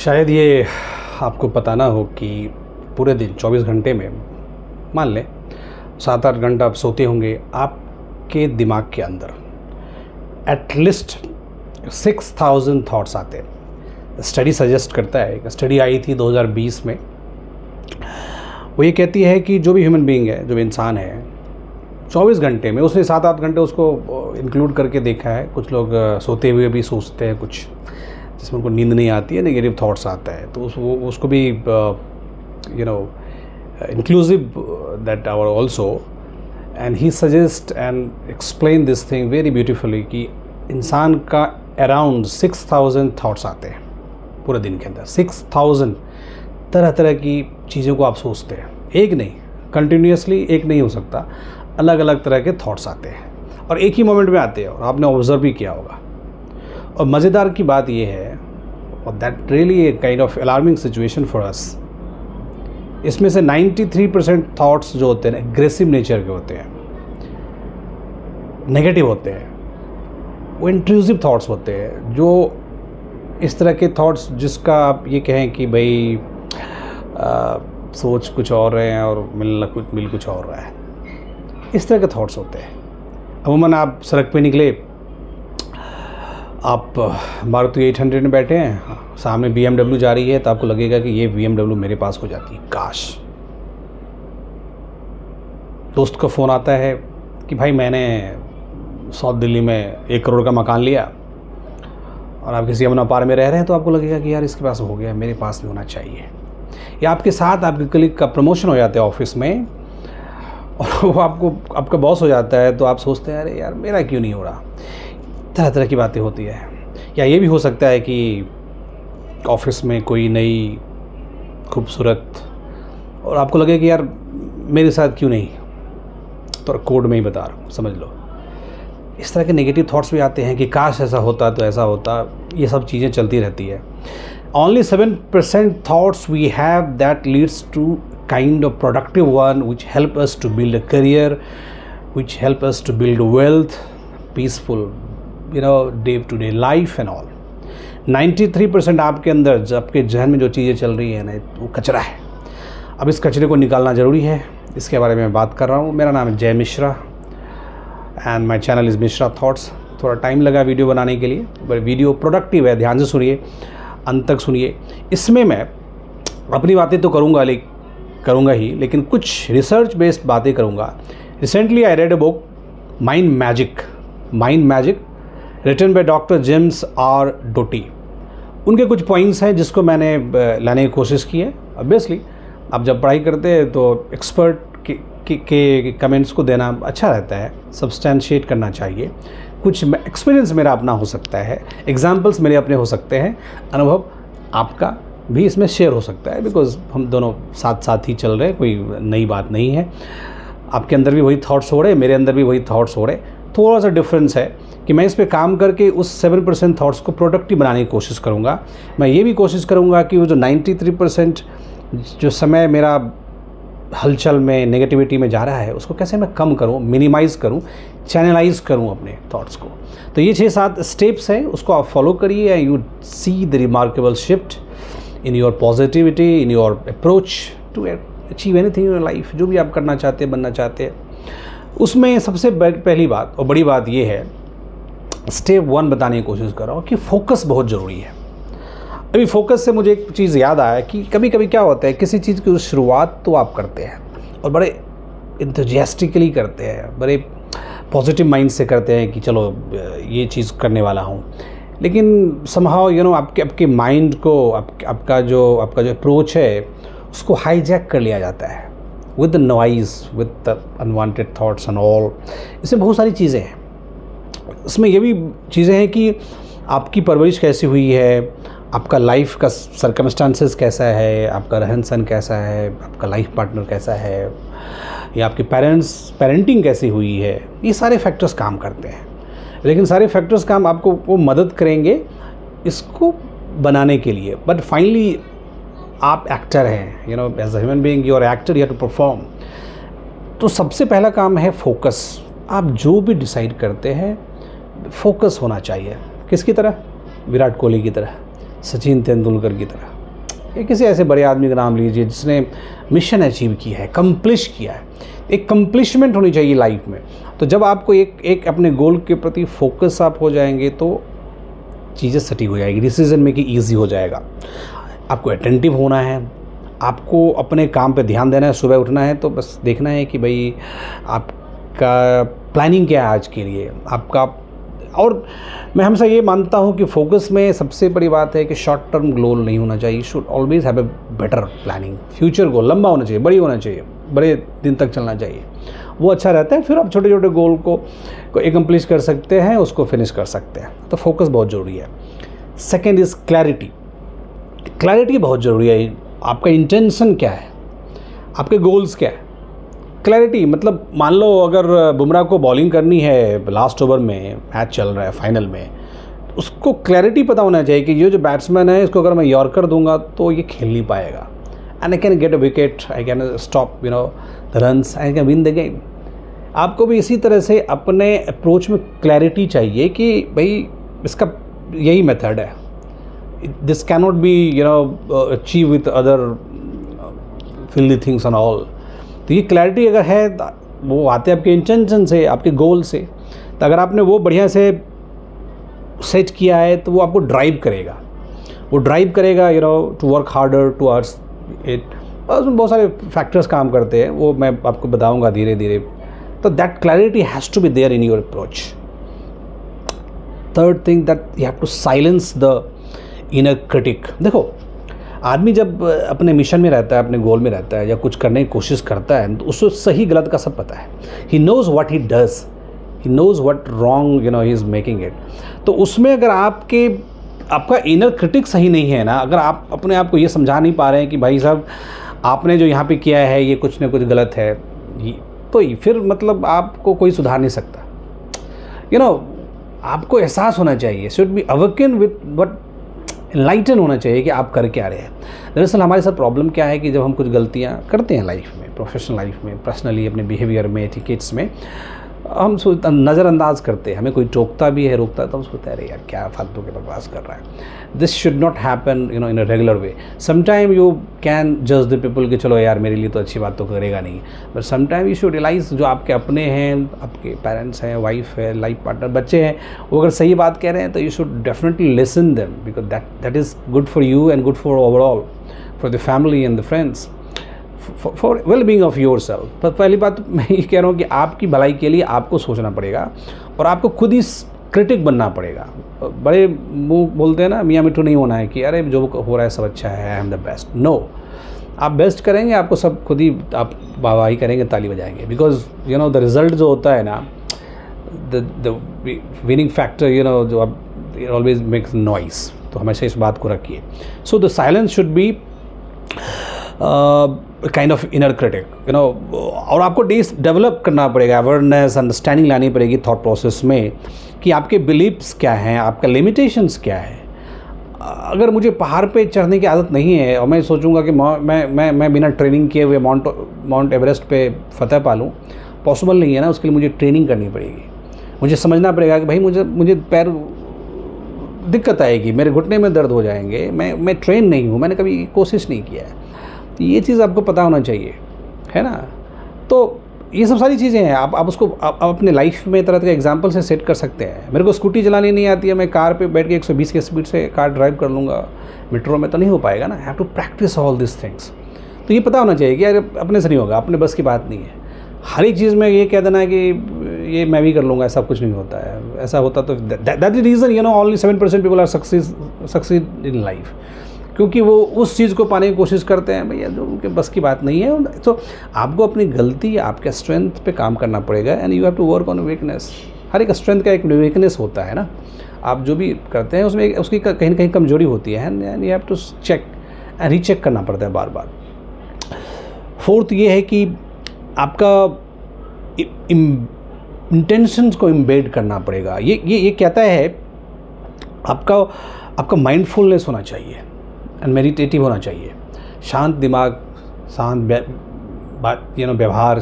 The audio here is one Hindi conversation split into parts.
शायद ये आपको पता ना हो कि पूरे दिन 24 घंटे में मान लें 7-8 घंटा आप सोते होंगे, आपके दिमाग के अंदर एटलीस्ट 6000 थॉट्स आते हैं। स्टडी सजेस्ट करता है, एक स्टडी आई थी 2020 में, वो ये कहती है कि जो भी ह्यूमन बीइंग है, जो भी इंसान है, 24 घंटे में उसने 7-8 घंटे उसको इंक्लूड करके देखा है। कुछ लोग सोते हुए भी सोचते हैं, कुछ जिसमें उनको नींद नहीं आती है, नेगेटिव थॉट्स आता है, तो उसको भी inclusive that our also. And he suggest and explain this thing very beautifully कि इंसान का अराउंड 6000 थॉट्स आते हैं पूरे दिन के अंदर। 6000 तरह तरह की चीज़ों को आप सोचते हैं, एक नहीं, कंटिन्यूसली एक नहीं हो सकता, अलग अलग तरह के थॉट्स आते हैं और एक ही मोमेंट में आते हैं, और आपने ऑब्जर्व भी किया होगा। और मज़ेदार की बात यह है, और that really a kind of alarming situation for us, इसमें से 93% थॉट्स जो होते हैं एग्रेसिव नेचर के होते हैं, नेगेटिव होते हैं, वो इंट्रूसिव थॉट्स होते हैं, जो इस तरह के थॉट्स जिसका आप ये कहें कि भाई सोच कुछ और रहे हैं और मिल कुछ और रहा है, इस तरह के थॉट्स होते हैं। अमूमन आप सड़क पे निकले, आप मारुति 800 में बैठे हैं, सामने BMW जा रही है, तो आपको लगेगा कि ये BMW मेरे पास हो जाती, काश। दोस्त का फ़ोन आता है कि भाई मैंने साउथ दिल्ली में 1 करोड़ का मकान लिया, और आप किसी यमुना पार में रह रहे हैं, तो आपको लगेगा कि यार इसके पास हो गया, मेरे पास भी होना चाहिए। या आपके साथ आपके कलीग का प्रमोशन हो जाता है ऑफिस में, और वो आपका बॉस हो जाता है, तो आप सोचते हैं अरे यार मेरा क्यों नहीं हो रहा। तरह तरह की बातें होती है। या ये भी हो सकता है कि ऑफिस में कोई नई खूबसूरत, और आपको लगे कि यार मेरे साथ क्यों नहीं, तो कोड में ही बता रहा हूँ, समझ लो। इस तरह के नेगेटिव थॉट्स भी आते हैं कि काश ऐसा होता तो ऐसा होता। ये सब चीज़ें चलती रहती है। Only 7% thoughts we have that leads to kind of productive one, which help us to build a career, which help us to build wealth, peaceful, day-to-day life and all. 93% आपके अंदर, आपके जहन में जो चीज़ें चल रही है ना, वो कचरा है। अब इस कचरे को निकालना ज़रूरी है, इसके बारे में बात कर रहा हूँ। मेरा नाम है जय Mishra and my channel is Mishra thoughts. थोड़ा टाइम लगा वीडियो बनाने के लिए, बट वीडियो प्रोडक्टिव है, ध्यान से सुनिए, अंत तक सुनिए। इसमें मैं अपनी बातें तो करूँगा ही, लेकिन कुछ रिसर्च बेस्ड बातें करूँगा। Recently I read a book mind magic written by doctor James R Doty. उनके कुछ पॉइंट्स हैं जिसको मैंने लाने की कोशिश की है। ऑब्वियसली आप जब पढ़ाई करते हैं तो एक्सपर्ट के कमेंट्स को देना अच्छा रहता है, सब्सटेंशिएट करना चाहिए। कुछ एक्सपीरियंस मेरा अपना हो सकता है, एग्जाम्पल्स मेरे अपने हो सकते हैं, अनुभव आपका भी इसमें शेयर हो सकता है, बिकॉज हम दोनों साथ साथ ही चल रहे हैं, कोई नई बात नहीं है। आपके अंदर भी वही थॉट्स हो रहे, मेरे अंदर भी वही थॉट्स हो रहे। थोड़ा सा डिफरेंस है कि मैं इस पे काम करके उस 7% थॉट्स को प्रोडक्टिव बनाने की कोशिश करूँगा। मैं ये भी कोशिश करूँगा कि वो जो 93% जो समय मेरा हलचल में, नेगेटिविटी में जा रहा है, उसको कैसे मैं कम करूँ, मिनिमाइज़ करूँ, चैनलाइज करूँ अपने थॉट्स को। तो ये 6-7 स्टेप्स हैं, उसको आप फॉलो करिए and you see the remarkable shift in your positivity, in your approach to achieve anything in your life. जो भी आप करना चाहते हैं, बनना चाहते हैं, उसमें सबसे पहली बात और बड़ी बात ये है, स्टेप 1 बताने की कोशिश कर रहा हूँ कि फोकस बहुत ज़रूरी है। अभी फोकस से मुझे एक चीज़ याद आया कि कभी कभी क्या होता है, किसी चीज़ की शुरुआत तो आप करते हैं और बड़े इंथुजियास्टिकली करते हैं, बड़े पॉजिटिव माइंड से करते हैं कि चलो ये चीज़ करने वाला हूँ, लेकिन समहाउ आपके माइंड को आपका जो अप्रोच है उसको हाईजैक कर लिया जाता है with the noise, with the unwanted thoughts and all. इसमें बहुत सारी चीज़ें हैं। इसमें ये भी चीज़ें हैं कि आपकी परवरिश कैसी हुई है, आपका लाइफ का सर्कमस्टांसेस कैसा है, आपका रहन सहन कैसा है, आपका लाइफ पार्टनर कैसा है, या आपके पेरेंटिंग कैसी हुई है। ये सारे फैक्टर्स काम करते हैं, लेकिन सारे फैक्टर्स काम आपको वो मदद करेंगे इसको बनाने के लिए। बट फाइनली आप एक्टर हैं, as a human being you are actor, you have to perform. तो सबसे पहला काम है फोकस। आप जो भी डिसाइड करते हैं, फोकस होना चाहिए। किसकी तरह? विराट कोहली की तरह, सचिन तेंदुलकर की तरह। या किसी ऐसे बड़े आदमी का नाम लीजिए जिसने मिशन अचीव किया है, कंप्लिश किया है। एक कंप्लिशमेंट होनी चाहिए लाइफ में। तो जब आपको एक अपने गोल के प्रति फोकस आप हो जाएंगे तो चीज़ें सटीक हो जाएगी, डिसीजन मेकिंग ईजी हो जाएगा। आपको अटेंटिव होना है, आपको अपने काम पे ध्यान देना है। सुबह उठना है तो बस देखना है कि भाई आपका प्लानिंग क्या है आज के लिए आपका। और मैं हमेशा ये मानता हूँ कि फोकस में सबसे बड़ी बात है कि शॉर्ट टर्म गोल नहीं होना चाहिए। Should always have a better planning. Future goal लंबा होना चाहिए, बड़ी होना चाहिए, बड़े दिन तक चलना चाहिए, वो अच्छा रहता है। फिर आप छोटे छोटे गोल को एकम्प्लिश कर सकते हैं, उसको फिनिश कर सकते हैं। तो फोकस बहुत ज़रूरी है। Second is clarity. क्लैरिटी बहुत ज़रूरी है। आपका इंटेंशन क्या है, आपके गोल्स क्या है। क्लैरिटी मतलब मान लो अगर बुमराह को बॉलिंग करनी है, लास्ट ओवर में मैच चल रहा है फाइनल में, उसको क्लैरिटी पता होना चाहिए कि ये जो बैट्समैन है इसको अगर मैं यॉर्कर दूंगा तो ये खेल नहीं पाएगा, and I can get a wicket, I can stop the runs, I can win the game. आपको भी इसी तरह से अपने अप्रोच में क्लैरिटी चाहिए कि भाई इसका यही मेथड है, this cannot be achieve with other filthy things and all. तो ये क्लैरिटी अगर है वो आते हैं आपके इंटेंशन से, आपके गोल से। तो अगर आपने वो बढ़िया से सेट किया है तो वो आपको ड्राइव करेगा, to work harder to earn it. उसमें बहुत सारे फैक्टर्स काम करते हैं, वो मैं आपको बताऊंगा धीरे धीरे। तो that clarity has to be there in your approach. Third thing that you have to silence the inner critic. देखो, आदमी जब अपने मिशन में रहता है, अपने गोल में रहता है या कुछ करने की कोशिश करता है तो उसको सही गलत का सब पता है। He knows what he does, he knows what wrong he is making it. तो उसमें अगर आपका इनर क्रिटिक सही नहीं है ना, अगर आप अपने आप को ये समझा नहीं पा रहे हैं कि भाई साहब आपने जो यहाँ पे किया है ये कुछ ना कुछ गलत है, तो फिर मतलब आपको कोई सुधार नहीं सकता। आपको एहसास होना चाहिए, should be awaken with but enlighten होना चाहिए कि आप कर क्या रहे हैं। दरअसल हमारे साथ प्रॉब्लम क्या है कि जब हम कुछ गलतियाँ करते हैं लाइफ में, प्रोफेशनल लाइफ में, पर्सनली अपने बिहेवियर में, एथिकेट्स में, हम नज़रअंदाज करते हैं। हमें कोई टोकता भी है, रोकता है तो हम सोचते हैं अरे यार क्या फालतू के बकवास कर रहा है। This should not happen in a regular way. Sometime you can जज द पीपल कि चलो यार मेरे लिए तो अच्छी बात तो करेगा नहीं, but sometime you should realise जो आपके अपने हैं, आपके पेरेंट्स हैं, वाइफ है, लाइफ पार्टनर, बच्चे हैं, वो अगर सही बात कह रहे हैं तो you should definitely listen them, because that is good for you and good for overall, for the family and the friends, for well being of your self. पर पहली बात मैं ये कह रहा हूँ कि आपकी भलाई के लिए आपको सोचना पड़ेगा और आपको खुद ही क्रिटिक बनना पड़ेगा। बड़े मुँह बोलते हैं ना, मियाँ मिट्ठू नहीं होना है कि अरे जो हो रहा है सब अच्छा है, I am the best. No, आप बेस्ट करेंगे, आपको सब खुद ही आप वाहवाही करेंगे, ताली बजाएंगे, बिकॉज द रिजल्ट जो होता है ना, द विनिंग फैक्टर जो आप ऑलवेज मेक्स नॉइस। तो हमेशा इस बात को रखिए। So the silence should be kind of inner critic और आपको डेवलप करना पड़ेगा, अवेयरनेस, अंडरस्टैंडिंग लानी पड़ेगी थॉट प्रोसेस में कि आपके बिलीव्स क्या हैं, आपका लिमिटेशंस क्या है। अगर मुझे पहाड़ पे चढ़ने की आदत नहीं है और मैं सोचूंगा कि मैं बिना ट्रेनिंग किए हुए माउंट एवरेस्ट पे फतह पा लूँ, पॉसिबल नहीं है ना। उसके लिए मुझे ट्रेनिंग करनी पड़ेगी। मुझे समझना पड़ेगा कि भाई मुझे पैर दिक्कत आएगी, मेरे घुटने में दर्द हो जाएंगे, मैं ट्रेन नहीं हूँ, मैंने कभी कोशिश नहीं किया है। ये चीज़ आपको पता होना चाहिए, है ना। तो ये सब सारी चीज़ें हैं, आप उसको आप अपने लाइफ में तरह के एग्जांपल से सेट कर सकते हैं। मेरे को स्कूटी चलानी नहीं आती है, मैं कार पे बैठ के 120 की स्पीड से कार ड्राइव कर लूँगा, मेट्रो में तो नहीं हो पाएगा ना। Have to practise all this things. तो ये पता होना चाहिए कि यार अपने से नहीं होगा, अपने बस की बात नहीं है। हर एक चीज़ में ये कह देना है कि ये मैं भी कर लूँगा, ऐसा कुछ नहीं होता है। ऐसा होता तो that is reason only 7% people are succeed in life, क्योंकि वो उस चीज़ को पाने की कोशिश करते हैं भैया जो उनके बस की बात नहीं है। तो आपको अपनी गलती, आपके स्ट्रेंथ पे काम करना पड़ेगा, and you have to work on weakness. हर एक स्ट्रेंथ का एक वीकनेस होता है ना। आप जो भी करते हैं उसमें उसकी कहीं ना कहीं कमजोरी होती है, and you have to check and recheck करना पड़ता है बार बार। फोर्थ ये है कि आपका इंटेंशंस को इम्बेड करना पड़ेगा। ये कहता है आपका माइंडफुलनेस होना चाहिए एंड मेडिटेटिव होना चाहिए। शांत दिमाग, शांत बात व्यवहार,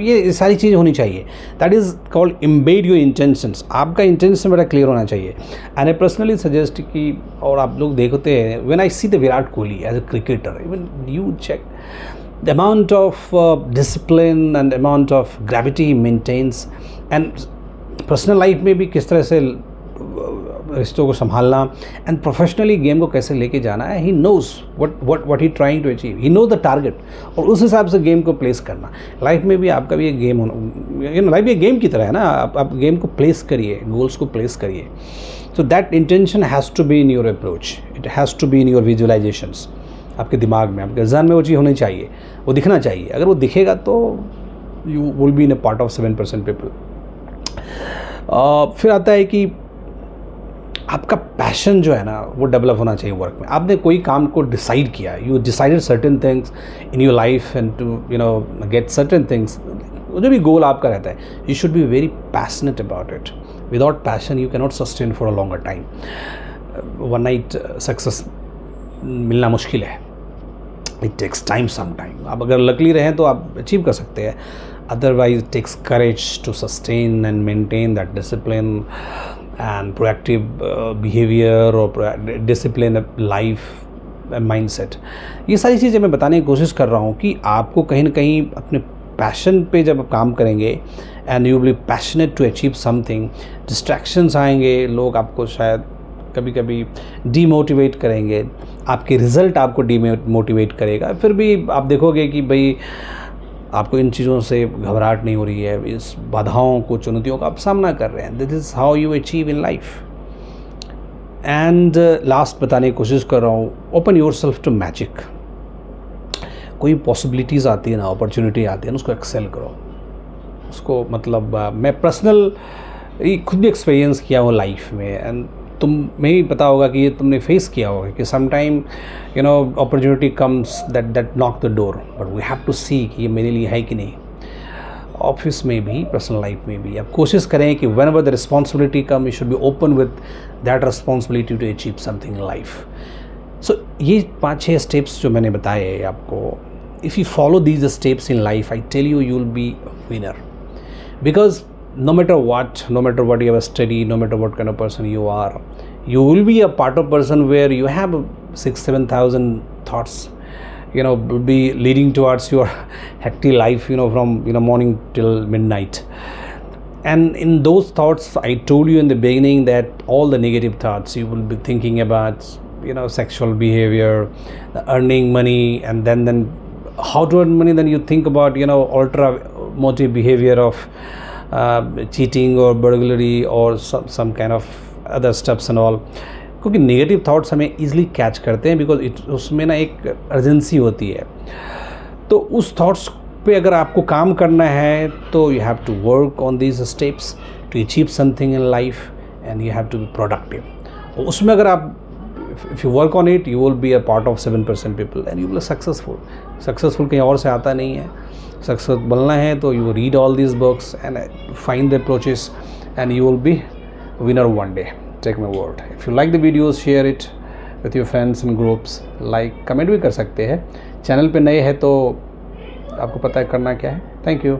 ये सारी चीज़ होनी चाहिए. That is called embed your intentions. आपका इंटेंशन बड़ा क्लियर होना चाहिए. एंड आई पर्सनली सजेस्ट कि, और आप लोग देखते हैं, when I see the Virat Kohli as a cricketer, even you check the amount of discipline and amount of gravity he maintains, and personal life में भी किस तरह से रिश्तों को संभालना, एंड प्रोफेशनली गेम को कैसे लेके जाना है. He knows what he trying to achieve, he knows the target, और उस हिसाब से गेम को प्लेस करना. लाइफ में भी आपका भी एक गेम होना, लाइफ भी एक गेम की तरह है ना. आप गेम को प्लेस करिए, गोल्स को प्लेस करिए. So that intention has to be in your approach, it has to be in your visualisations. आपके दिमाग में, आपके जहन में वो चीज़ होनी चाहिए, वो दिखना चाहिए. अगर वो दिखेगा तो you will be in a part of 7% people. फिर आता है कि आपका पैशन जो है ना वो डेवलप होना चाहिए वर्क में. आपने कोई काम को डिसाइड किया, you decided certain things in your life and to get certain things. जो भी गोल आपका रहता है, you should be very passionate about it. Without passion you can not sustain for a longer time. One night success मिलना मुश्किल है. It takes time some time. आप अगर लकली रहें तो आप अचीव कर सकते हैं. Otherwise it takes courage to sustain and maintain that discipline and proactive behaviour और डिसिप्लिन लाइफ एंड माइंडसेट. ये सारी चीज़ें मैं बताने की कोशिश कर रहा हूँ कि आपको कहीं ना कहीं अपने पैशन पे जब आप काम करेंगे and you will be passionate to achieve something, distractions आएंगे, लोग आपको शायद कभी कभी डीमोटिवेट करेंगे, आपके रिज़ल्ट आपको डीमोटिवेट करेगा. फिर भी आप देखोगे कि भाई आपको इन चीज़ों से घबराहट नहीं हो रही है, इस बाधाओं को, चुनौतियों का आप सामना कर रहे हैं. This is how you achieve in life. And last बताने की कोशिश कर रहा हूँ, open your self to magic. कोई पॉसिबिलिटीज़ आती है ना, अपॉर्चुनिटी आती है ना, उसको एक्सेल करो. उसको मतलब मैं पर्सनल खुद भी एक्सपीरियंस किया हूँ लाइफ में, एंड तुम्हें ही पता होगा कि ये तुमने फेस किया होगा कि some time opportunity comes that knock the door, but we have to see कि ये मेरे लिए है कि नहीं. ऑफिस में भी, पर्सनल लाइफ में भी आप कोशिश करें कि whenever the responsibility come, you should be open with that responsibility to achieve something in life. So ये 5-6 स्टेप्स जो मैंने बताए आपको, if you follow these steps in life, I tell you, you will be winner. Because no matter what you have studied, no matter what kind of person you are, you will be a part of person where you have 6,000-7,000 thoughts, will be leading towards your hectic life, from morning till midnight. And in those thoughts, I told you in the beginning that all the negative thoughts you will be thinking about, sexual behavior, earning money, and then how to earn money. Then you think about ultra motive behavior of cheating or burglary or some kind of other steps and all. क्योंकि नेगेटिव थाट्स हमें ईजिली कैच करते हैं, बिकॉज उसमें ना एक अर्जेंसी होती है. तो उस थाट्स पे अगर आपको काम करना है तो you have to work on these steps to achieve something in life, and you have to be productive. और उसमें अगर आप if you work on it, you will be a part of 7% people and you will successful. Successful कहीं और से आता नहीं है. सक्सेस बनना है तो you read all these books and find the approaches and you will be winner one day. Take my word. If you like the videos, share it with your friends in groups. Like comment भी कर सकते हैं. चैनल पे नए हैं तो आपको पता है करना क्या है. Thank you.